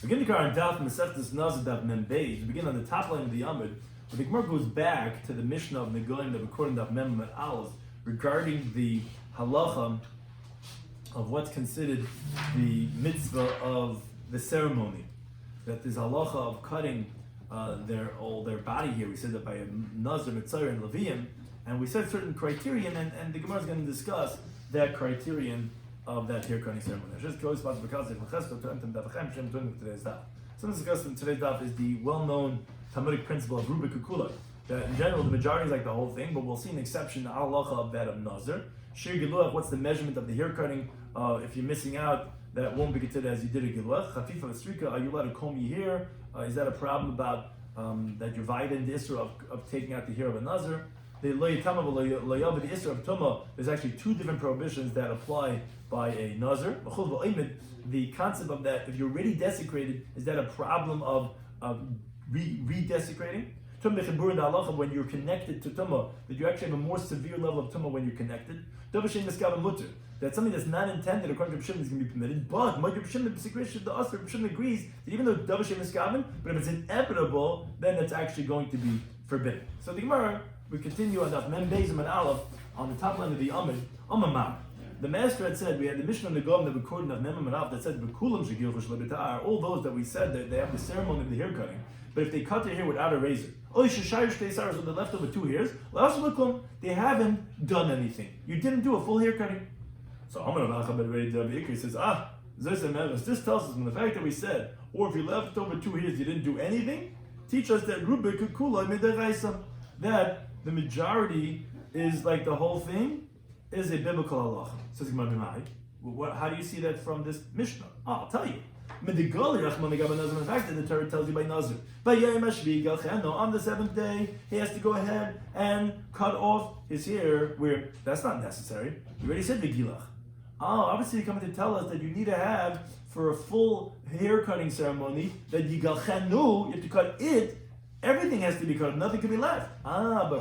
Begin to on Daf Masechet Nazir Daf Mem Beis. We begin on the top line of the Amud. But the Gemara goes back to the Mishnah of Negolim that recorded Daf Mem Aleph regarding the halacha of what's considered the mitzvah of the ceremony. That there's halacha of cutting their body here. We said that by a Nazir, Mitzvah, and Levium, and we said certain criterion, and the Gemara is going to discuss that criterion of that hair cutting ceremony. Something discussed in today's daf is the well-known Talmudic principle of Ruba Kukula. That in general, the majority is like the whole thing, but we'll see an exception, the halacha of that of Nazir. Shir Giluach, what's the measurement of the hair cutting? If you're missing out, that won't be considered as you did a Giluach. Chafifa V'Strika, are you allowed to comb your hair? Is that a problem about that you're violating the Isra of taking out the hair of a Nazir? The Loyatama Loyav, the Isra of Tumah, there's actually two different prohibitions that apply by a Nazir. The concept of that, if you're already desecrated, is that a problem of re-desecrating? When you're connected to Tumah, that you actually have a more severe level of Tumah when you're connected. That's something that's not intended according to Rabbi Shloimy is going to be permitted. But Rabbi Shloimy agrees that even though Davashem Miskaven, but if it's inevitable, then it's actually going to be forbidden. So the Gemara, we continue on Daf Mem Beis and Aleph on the top line of the Amud. Amamam. The master had said, we had the Mishnah of the Gom that recorded of Mem and Aleph that said, all those that we said that they have the ceremony of the hair cutting, but if they cut their hair without a razor, or they're left over 2 hairs, they haven't done anything. You didn't do a full hair cutting. So he says, this tells us from the fact that we said, or if you left over 2 hairs, you didn't do anything, teach us that that the majority is like the whole thing is a biblical halacha. Says how do you see that from this Mishnah? I'll tell you. The fact that the Torah tells you by Nazir, on the 7th day, he has to go ahead and cut off his hair, where that's not necessary. You already said Vigilach. Obviously, you're coming to tell us that you need to have, for a full hair cutting ceremony, that Yigalchenu, you have to cut it. Everything has to be cut, nothing can be left. But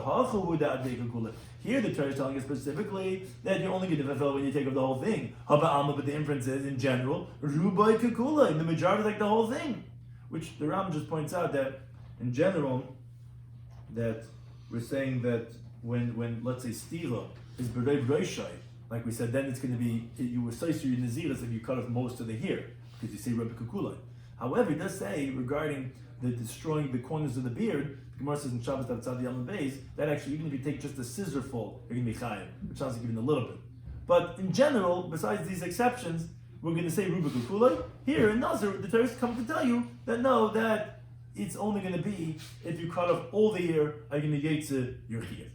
here the Torah is telling us specifically that you only get to fulfill when you take off the whole thing. But the inference is, in general, Rubai Kukula, the majority is like the whole thing. Which the Ram just points out that, in general, that we're saying that when let's say Stila is Berei Reishai, like we said, then it's going to be, you were Saisur your Nazir, if you cut off most of the hair, because you say Rabbi Kukula. However, it does say regarding the destroying the corners of the beard, the Gemara says in Shabbos Tzad Yom Beis, that actually even if you take just a scissor full, you're going to be chayim, which sounds like even a little bit. But in general, besides these exceptions, we're going to say Ruba Kukulai. Here in Nazir, the Torah is coming to tell you that no, that it's only going to be if you cut off all the hair, are going to yetze your hair.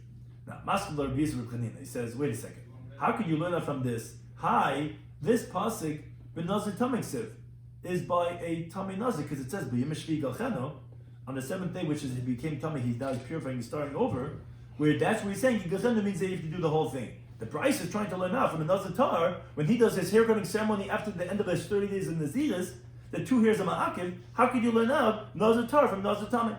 Now, Maskel Rabbi Yisrael, he says, wait a second, how could you learn that from this? This pasuk ben Nazir Tamik Siv is by a Tamei Nazir, because it says on the 7th day, which is he became Tamei, he's now purifying, he's starting over, where that's what he's saying, Galchenu means that you have to do the whole thing. The Bryce is trying to learn out from a Nazir Tar, when he does his hair cutting ceremony after the end of his 30 days in Naziris, the 2 hairs of Ma'akiv, how could you learn out Nazir Tar from Nazir Tamei?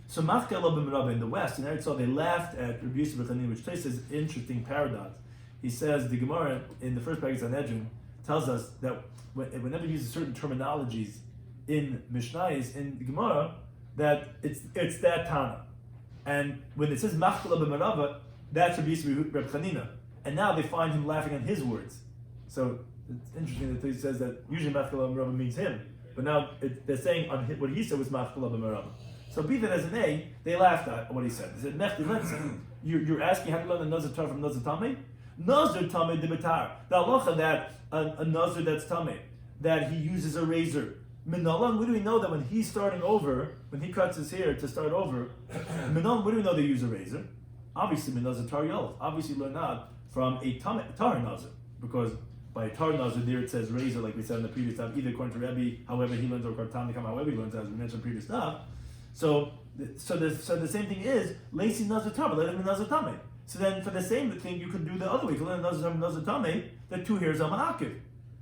So Machkel in the West, in Eretz, they laughed at Rabbi Yisrael Chanin, which takes this interesting paradox. He says, the Gemara, in the first paragraph of Sanhedrin, tells us that whenever he uses certain terminologies in Mishnayos, in the Gemara, that it's that Tana. And when it says Machkala b'Merava, that's Rabbi Yisrael Reb Chanina. And now they find him laughing on his words. So it's interesting that he says that usually Machkala b'Merava means him. But now they're saying on what he said was Machkala b'Merava. So be that as an A, they laughed at what he said. They said, Mechti, listen, you're asking how to learn the Nazir Tar from Nazir Tamei? Nazir Tamei Dibatar. The halacha that a Nazir that's Tamei, that he uses a razor. Minalan, what do we know that when he's starting over, when he cuts his hair to start over, Minalan, what do we know they use a razor? Obviously, Minazir Tar Yolov. Obviously, learn out from a Tar Nazir, because by a Tar Nazir there it says razor, like we said in the previous time, either according to Rebbe, however he learns, or Kartanikam, however he learns, as we mentioned previous stuff. So the same thing is Lacy Nazir Tar, but let him Nazir Tamei. So then, for the same thing, you could do the other way. You could learn Nazir Tamei, that 2 hairs are Ma'akiv.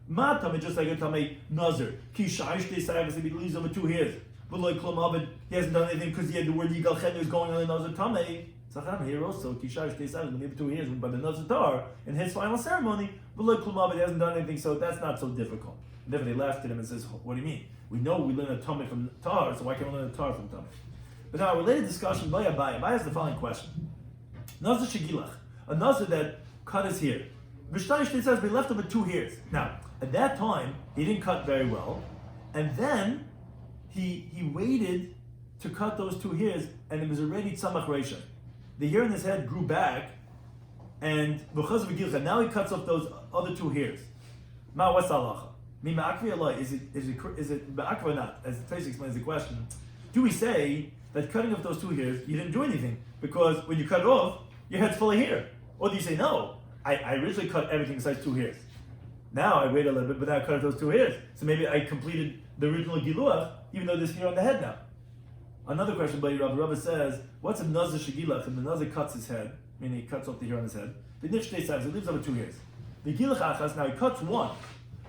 Ma Tamei, just like a Tamei Nazir. Ki Shaish Te Sayavas, he leaves over 2 hairs. But like Klom he hasn't done anything because he had the word Yigalchenu is going on in Nazir Tamei. Sacham here also, Ki Shaish Te Sayavas, when he have 2 hairs by the Nazir Tar, in his final ceremony. But like Klom he hasn't done anything, so that's not so difficult. Never they laughed at him and says, what do you mean? We know we learn a Tomei from Tar, so why can't we learn a Tar from Tomei? But now a related discussion, Abai has the following question. Nazir Shegilach, a Nazir that cut his hair. Vishtayishte says we left him with 2 hairs. Now, at that time, he didn't cut very well, and then he waited to cut those 2 hairs, and it was already tzamach reisha. The hair in his head grew back, and now he cuts off those other 2 hairs. Ma what's halacha? Is it ba'akva or not? As Taisa explains the question, do we say that cutting off those 2 hairs, you didn't do anything? Because when you cut it off, your head's full of hair. Or do you say, no, I originally cut everything besides 2 hairs. Now I wait a little bit, but now I cut those 2 hairs. So maybe I completed the original giluach, even though there's hair on the head now. Another question by Rabbi says, what's a Nazir Shegilach? And the Nazir cuts his head, meaning he cuts off the hair on his head. The Nishtei says, he leaves over 2 hairs. The Gilach Achas, now he cuts 1.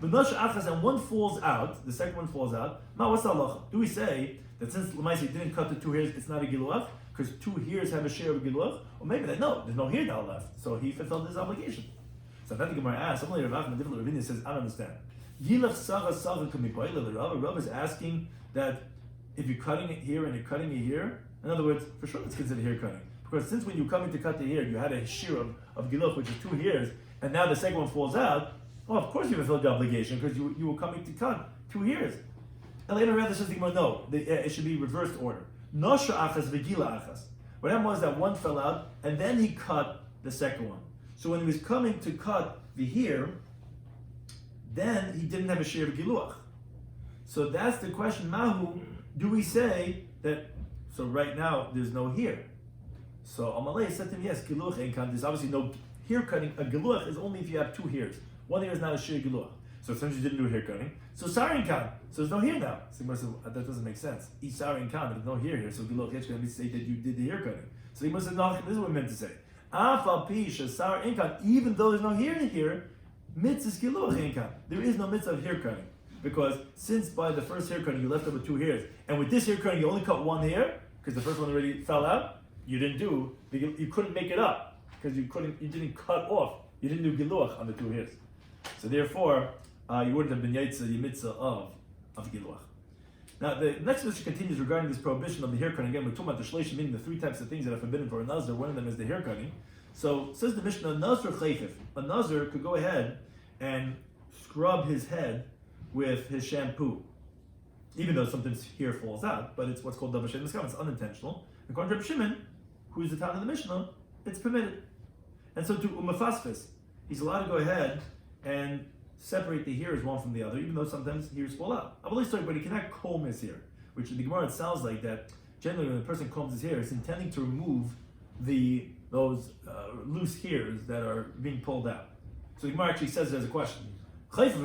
The Nash Achas, and 1 falls out, the second one falls out. Now what's the halacha? Do we say that since Lamaisi didn't cut the 2 hairs, it's not a giluach? Because 2 hairs have a share of a giluach? Or maybe that, no, there's no hair now left. So he fulfilled his obligation. So then the Gemara asks, somebody Rav Achman, different Ravina says, I don't understand. Gilach Saga Saga Kamipoila, the Rav is asking that if you're cutting it here and you're cutting it here, in other words, for sure it's considered hair cutting. Because since when you're coming to cut the hair, you had a shear of giluch, which is 2 hairs, and now the second one falls out, well, of course you fulfilled the obligation, because you were coming to cut 2 hairs. And later rather says the Gemara, no, it should be reversed order. Nosha achas v'gila achas. What happened was that one fell out, and then he cut the second one. So when he was coming to cut the hair, then he didn't have a shear of giluach. So that's the question, Mahu, do we say that, so right now there's no hair? So Amalei said to him, yes, giluach enkan, there's obviously no hair cutting. A giluach is only if you have 2 hairs. 1 hair is not a shear giluach. So since you didn't do hair cutting, so sarin kan, so there's no hair now. So he says, that doesn't make sense. Sarin kan, there's no hair here, so giluach is going to say that you did the hair cutting. So he must have no, this is what we meant to say. Afal pisha sar enkan, even though there's no hair here, mitzvah giluach enkan. There is no mitzvah of hair cutting. Because since by the first hair cutting you left over 2 hairs, and with this hair cutting you only cut 1 hair, because the first one already fell out, you couldn't make it up, because you didn't cut off, you didn't do giluach on the 2 hairs. So therefore, you wouldn't have been yaitza mitzvah of giluach. Now the next mission continues regarding this prohibition of the hair cutting. Again, we're talking about the shleishim, meaning the 3 types of things that are forbidden for a nazir. One of them is the hair cutting. So says the Mishnah, nazir chayfif. A nazir could go ahead and scrub his head with his shampoo, even though sometimes hair falls out, but it's what's called davar she'ein muskam. It's unintentional. According to Rabbi Shimon, who is the town of the Mishnah, it's permitted. And so to umafasfis, he's allowed to go ahead and separate the hairs one from the other, even though sometimes hairs fall out. But he cannot comb his hair, which in the Gemara it sounds like that generally when a person combs his hair, it's intending to remove those loose hairs that are being pulled out. So the Gemara actually says there's a question. Who's the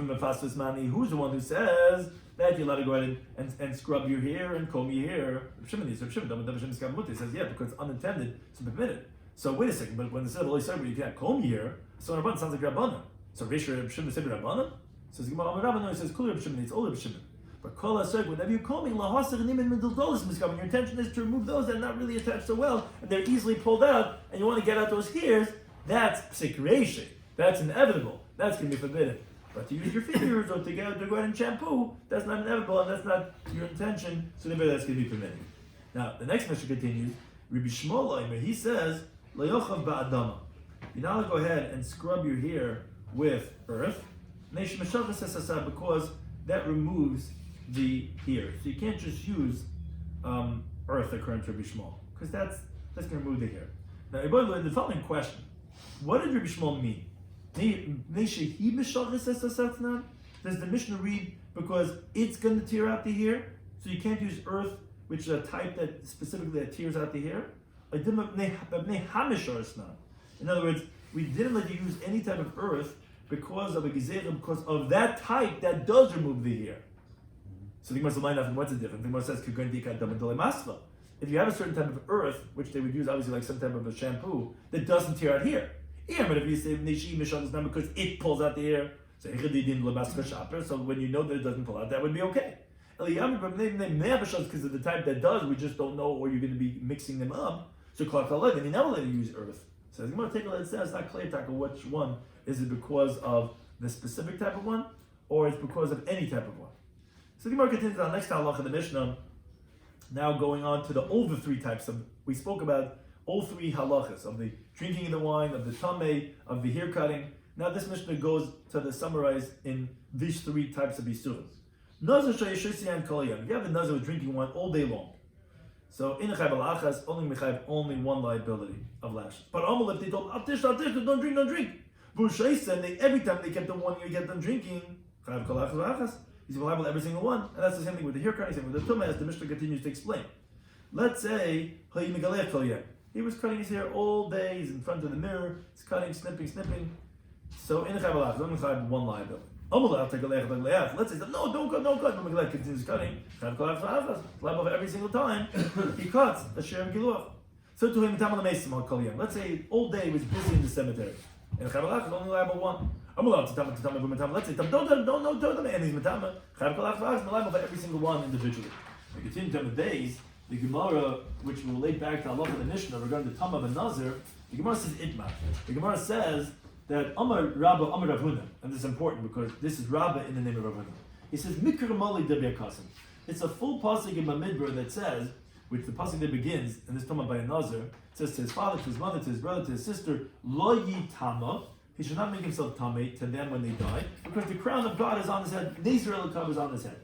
one who says that you're allowed to go ahead and scrub your hair and comb your hair? Shimon says, yeah, because it's unintended, it's permitted. So wait a second, but when it said you can't comb your hair, so Rabbanan sounds like Rabbanan. So Rabbi Shimon said Rabbanan? Says Rabbanan, he says, Kul Rabbi Shimon, it's all Rabbi Shimon. But Kol HaSeg, whenever you're combing, your intention is to remove those that are not really attached so well, and they're easily pulled out, and you want to get out those hairs, that's psik reishi. That's inevitable. That's going to be forbidden. But to use your fingers or to go ahead and shampoo, that's not inevitable and that's not your intention, so therefore that's going to be permitted. Now, the next mission continues. Rabbi Shloimy, he says, Layochav ba'adama. You're not allowed to go ahead and scrub your hair with earth, because that removes the hair. So you can't just use earth according to Rabbi Shloimy, because that's going to remove the hair. Now, the following question, what did Rabbi Shloimy mean? Does the Mishnah read because it's going to tear out the hair, so you can't use earth, which is a type that specifically that tears out the hair? In other words, we didn't let you use any type of earth because of a gezerah, because of that type that does remove the hair. So the Gemara says, what's the difference? The Gemara says, if you have a certain type of earth, which they would use obviously like some type of a shampoo, that doesn't tear out hair. Yeah, but if you say because it pulls out the hair, so when you know that it doesn't pull out, that would be okay. Because of the type that does, we just don't know, or you're going to be mixing them up. So then you never let you use earth. So I'm going to take a look. It says not clear which one is it because of the specific type of one, or it's because of any type of wine. So the Gemara continues on next halacha in the Mishnah, now going on to the over three types of, we spoke about all three halachas, of the drinking of the wine, of the tamei, of the hair cutting. Now this Mishnah goes to summarize in these three types of isuros. Nazir shayishisian kolyam. If you have a nazir with drinking wine all day long, so in a chayv alachas, only one liability of lashes. But if they told atish, don't drink. They every time they kept them warning you, get them drinking. Chayv kolachas alachas. He's liable every single one, and that's the same thing with the hair cutting, same with the tumah, as the Mishnah continues to explain. Let's say he was cutting his hair all day. He's in front of the mirror. He's cutting, snipping. So in a chayv alachas, only chayv one liability. Let's say, no, don't cut. But continues cutting. Liable for every single time he cuts a share of giluach. So to him, let's say all day he was busy in the cemetery. And Chabalach is only liable one. I'm allowed to tell let's say, don't, and he's matama. Chabalach is liable for every single one individually. We continue to the days, the Gemara, which will relate back to Allah of the Mishnah regarding the Tamah of Nazir, the Gemara says itmar. The Gemara says that Amar Rabba Amar Rav Huna, and this is important because this is Rabba in the name of Rav Huna. He says Mikra Mali Debya Kasim. It's a full pasuk in Bamidbar that says, which the pasuk that begins, and this Tamah by a Nazir, says to his father, to his mother, to his brother, to his sister, Lo Yi Tama. He should not make himself tamei to them when they die, because the crown of God is on his head. Nazir Elakav is on his head.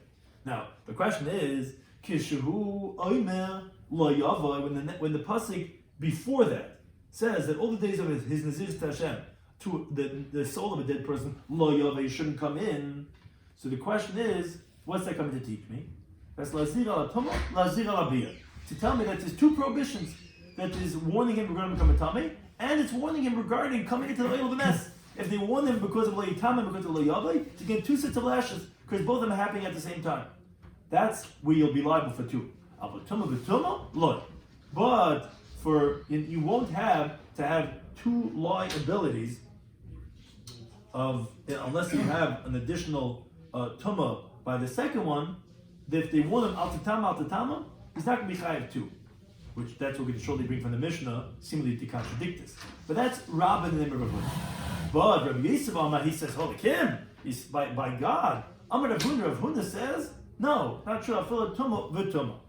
Now the question is, Kishahu Oimer Lo Yavai, when the pasuk before that says that all the days of his Nazir to Hashem, to the soul of a dead person, Lo Yavai shouldn't come in. So the question is, what's that coming to teach me? That's Lazir al Tama, Lazir al Abiyah. To tell me that there's two prohibitions. That is warning him regarding becoming tamei, and it's warning him regarding coming into the oil of the mess. If they warn him because of lo yitama, because of lo yavai, to get two sets of lashes, because both of them are happening at the same time. That's where you'll be liable for two. But you won't have to have two liabilities unless you have an additional tumah by the second one. That if they warn him al tatama, he's not going to be chayav two. Which that's what we can shortly bring from the Mishnah, seemingly to contradict this. But that's Rabbi in the name of Rabbi. But Rabbi Yisrael Amar, he says, holy Kim, he's by God. Amar Rav Huna says, no, not true. I feel a tumah v'tumah.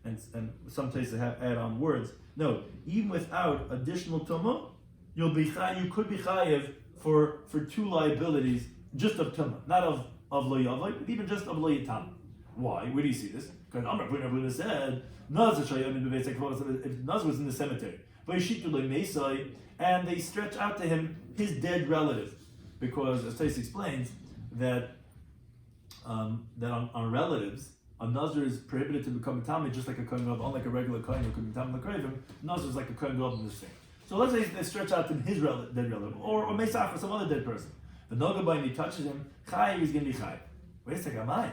And some places have add on words. No, even without additional tumah, you could be chayiv for two liabilities just of tumah, not of lo yavai, but even just of lo yitam. Why? Where do you see this? Because Amar Rav Huna said, if Nazir was in the cemetery, and they stretch out to him his dead relative, because as Tais explains that on relatives, a Nazir is prohibited to become a Tamei just like a Kohen Gadol, unlike a regular Kohen who could become a Kravim. Nazir is like a Kohen Gadol in this thing. So let's say they stretch out to his dead relative, or Mesach for some other dead person. The Nogabai, and he touches him, Chai is going to be Chai. Wait a second, am I?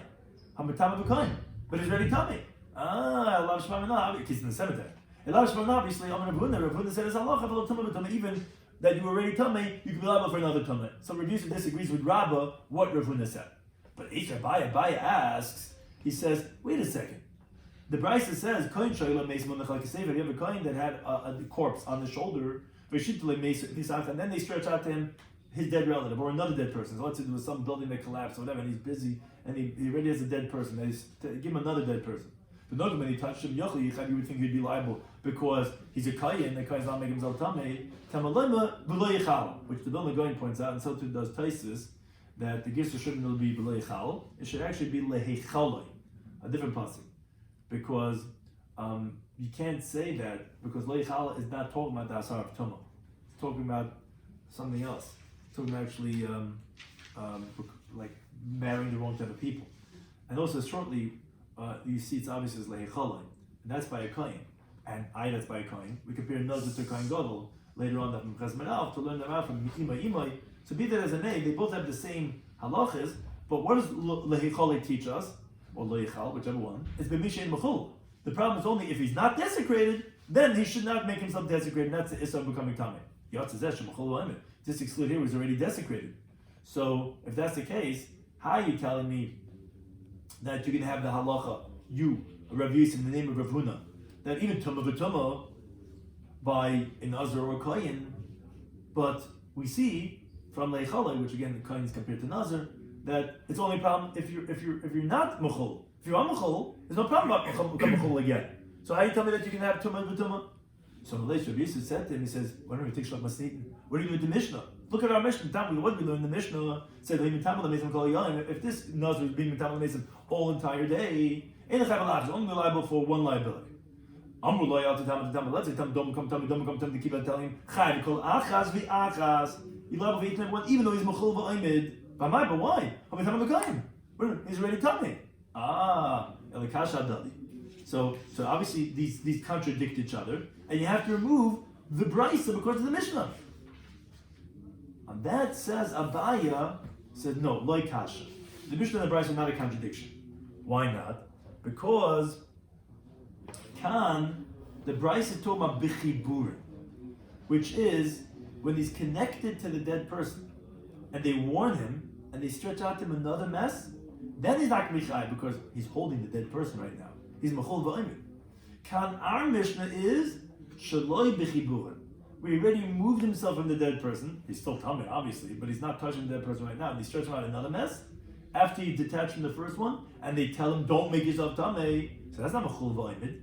I'm a Tamei of a Kohen, but he's already Tamei. Allah Shemana, because in the cemetery. Allah Shemana, obviously, Rav Huna said, even that you were already Tamei, you can be liable for another Tamei. So Rav Yisrael disagrees with Rabbah, what Rav Huna said. But Abaya asks, he says, wait a second. The Brisa says, you have a Kohen that had a corpse on the shoulder, and then they stretch out to him his dead relative or another dead person. So let's say there was some building that collapsed or whatever, and he's busy, and he already has a dead person. They give him another dead person. But not when he touched him, you would think he'd be liable because he's a Kayin, the Kayin's not making himself Tamei, which the Vilna Gaon points out, and so too does Taisus, that the Gisra shouldn't really be B'lo Yichal, it should actually be Lehechaloi, a different pasuk. Because you can't say that, because Lo Yichal is not talking about the Asar of Tumah. It's talking about something else. It's talking about actually like marrying the wrong type of people. And also shortly, you see it's obvious as Lehechaloi, and that's by a Kohen. And that's by a Kohen. We compare Nazir to Kohen Gadol later on from Chesmanav to learn them out from Imai. So be that as a name, they both have the same halachas, but what does Lehechaloi teach us? Or Lo Yichal, whichever one, it's B'mishein Mechul. The problem is only if he's not desecrated, then he should not make himself desecrated, and that's the Issa of becoming Tamei. This exclude here was already desecrated. So if that's the case, how are you telling me that you're going to have the halacha, you, Rav Yisrael, in the name of Rav Huna, that even Tumah v'Tumah by an Nazir or a Kohen, but we see from Leichalei, which again the Kohen is compared to Nazir, that it's only a problem if you're not mechol. If you are mechol, there's no problem about mechol again. So how do you tell me that you can have tumah and tumah? So Rabbi Yisrael said to him, he says, why don't we take shlach masnitin? What do you do with the Mishnah? Look at our Mishnah. What we learned in the Mishnah said if this Nazir is being metamel mason all entire day, it's only liable for one liability. Let's say come keep on telling him he's liable for each and every one, even though he's mechul v'oimid. But why? He's already tummy. So obviously these contradict each other, and you have to remove the brisa according to the Mishnah. And that says Abaya said no, loy kasha. The Mishnah and the brisa are not a contradiction. Why not? Because the brisa talking about bichiburin, which is when he's connected to the dead person, and they warn him and they stretch out to him another mess, then he's not going to be shy because he's holding the dead person right now. He's mechol v'oimid. Our Mishnah is shaloi bichiburin. We already removed himself from the dead person. He's still tummy, obviously, but he's not touching the dead person right now. And they stretch him out another mess after you detach from the first one, and they tell him, don't make yourself tummy. So that's not mechol v'oimid,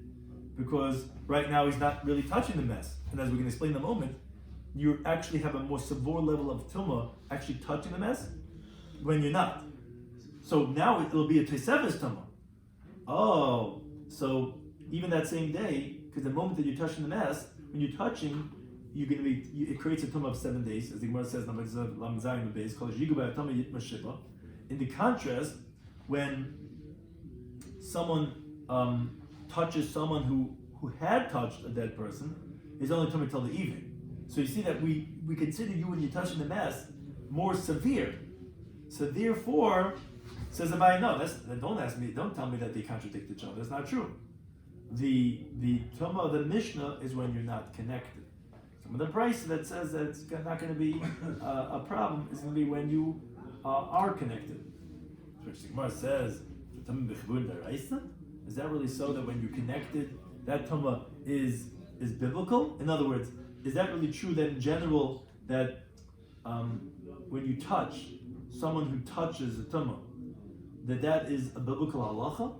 because right now he's not really touching the mess. And as we're going to explain in a moment, you actually have a more severe level of tumah actually touching the mess when you're not. So now it'll be a teseves tumah. Oh, so even that same day, because the moment that you're touching the mess, when you're touching, you're going to be. It creates a tumah of 7 days, as the Gemara says. In the contrast, when someone touches someone who had touched a dead person, is only tumah till the evening. So you see that we consider you when you're touching the mess more severe. So therefore, says Abai, no, don't tell me that they contradict each other. That's not true. The tumah of the Mishnah is when you're not connected. Some of the price that says that it's not going to be a problem is going to be when you are connected. Which the Gemara says, is that really so that when you're connected, that tumah is biblical? In other words, is that really true that in general that when you touch someone who touches a tumah, that is a biblical halacha?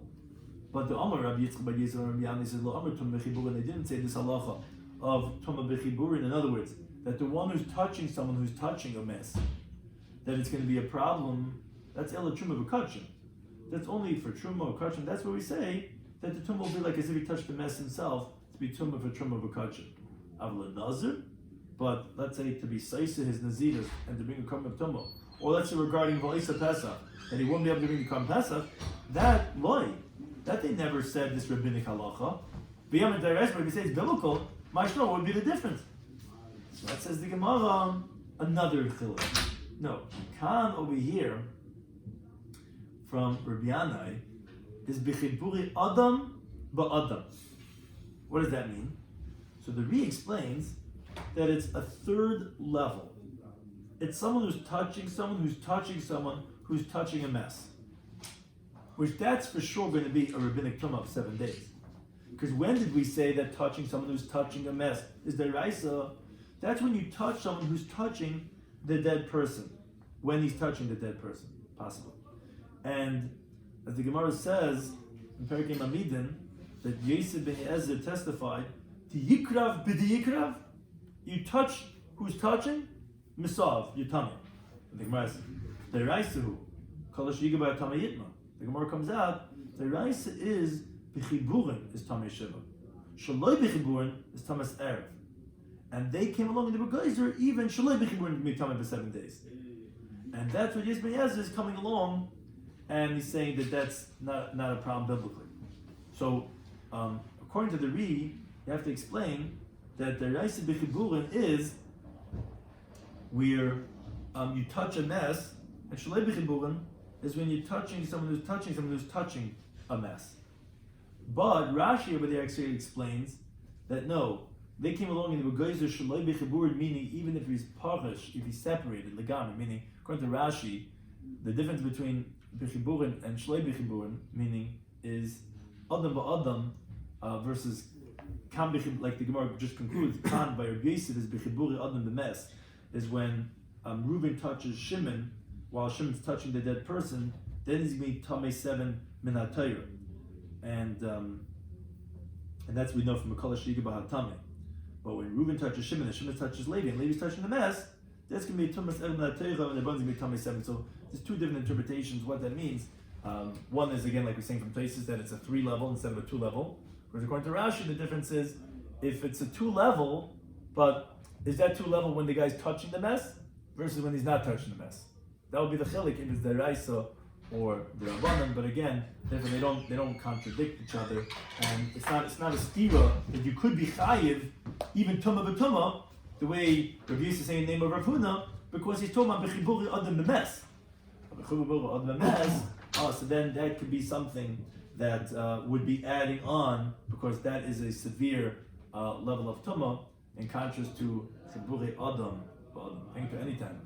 But the Amar Rabbi Yitzchak Bar Yisrael Rabbi Yanni says lo Amar tumah bechiburin. They didn't say this halacha of tumah bechiburin. In other words, that the one who's touching someone who's touching a mess, that it's going to be a problem. That's ela truma v'kachim. That's only for truma or kachim. That's where we say that the tumah will be like as if he touched the mess himself. To be tumah for truma v'kachim. Avla nazir, but let's say to be saisa his nazir and to bring a korban of tumah, or let's say regarding v'leisa pesach that he won't be able to bring the korban pesach. That they never said this rabbinic halacha. B'yam and Dairesh, but if you say it's biblical, ma'ashno, what would be the difference? So that says the Gemara, another chiluk. No, Khan over here from Rabbi Yanai is bichiburi adam ba'adam. What does that mean? So the Ri explains that it's a third level. It's someone who's touching someone who's touching someone who's touching a mess. Which that's for sure going to be a rabbinic tumah of 7 days. Because when did we say that touching someone who's touching a mess is deraisa? That's when you touch someone who's touching the dead person. When he's touching the dead person, possible. And as the Gemara says in Perikim Amidin, that Yosef ben Ezra testified, Yikrav b'diyikrav, you touch who's touching, misav, your tummy. And the Gemara says, deraisa kolash yigaba tummy yitma. The Gemara comes out, the Raisa is Bichiburin is Tamei Shiva. Shaloi Bichiburin is Tamas Erev. And they came along and they were geyser, even Shaloi Bichiburin can be Tamei for 7 days. And that's what Yisrael Yezer is coming along, and he's saying that that's not a problem biblically. So, according to the Ri, you have to explain that the Raisa Bichiburin is where you touch a mess, and Shaloi Bichiburin is when you're touching someone who's touching a mess. But Rashi over there actually explains that no, they came along and they were geyser shaloi b'chiburin, meaning even if he's parish, if he's separated, legami, meaning according to Rashi, the difference between b'chiburin and shaloi b'chiburin, meaning is adam ba'adam versus kam b'chib, like the Gemara just concludes, kan by Rabbi Yosef is b'chiburi adam b'mes, is when Reuben touches Shimon while Shimon's touching the dead person, then he's going to be Tamei 7 min ha-Torah. And that's we know from Makala Shiga B'ha-Tamei. But when Reuben touches Shimon and Shimon touches Levi and Levi's touching the mess, that's going to be Tumas El min ha-Torah and the one's going to be Tamei 7. So there's two different interpretations what that means. One is, again, like we're saying from places, that it's a 3-level instead of a 2-level. Whereas according to Rashi, the difference is if it's a 2-level, but is that 2-level when the guy's touching the mess versus when he's not touching the mess? That would be the chilik if it's the Raisa or the Rabbanan, but again, they don't contradict each other, and it's not a stira that you could be chayiv even tuma b'tuma the way Rabbi Yisrael is saying the name of Rav Huna, because he's talking about b'chiburi adam b'mes. B'chiburi adam b'mes. So then that could be something that would be adding on, because that is a severe level of tuma in contrast to b'chiburi adam. Thank you anytime.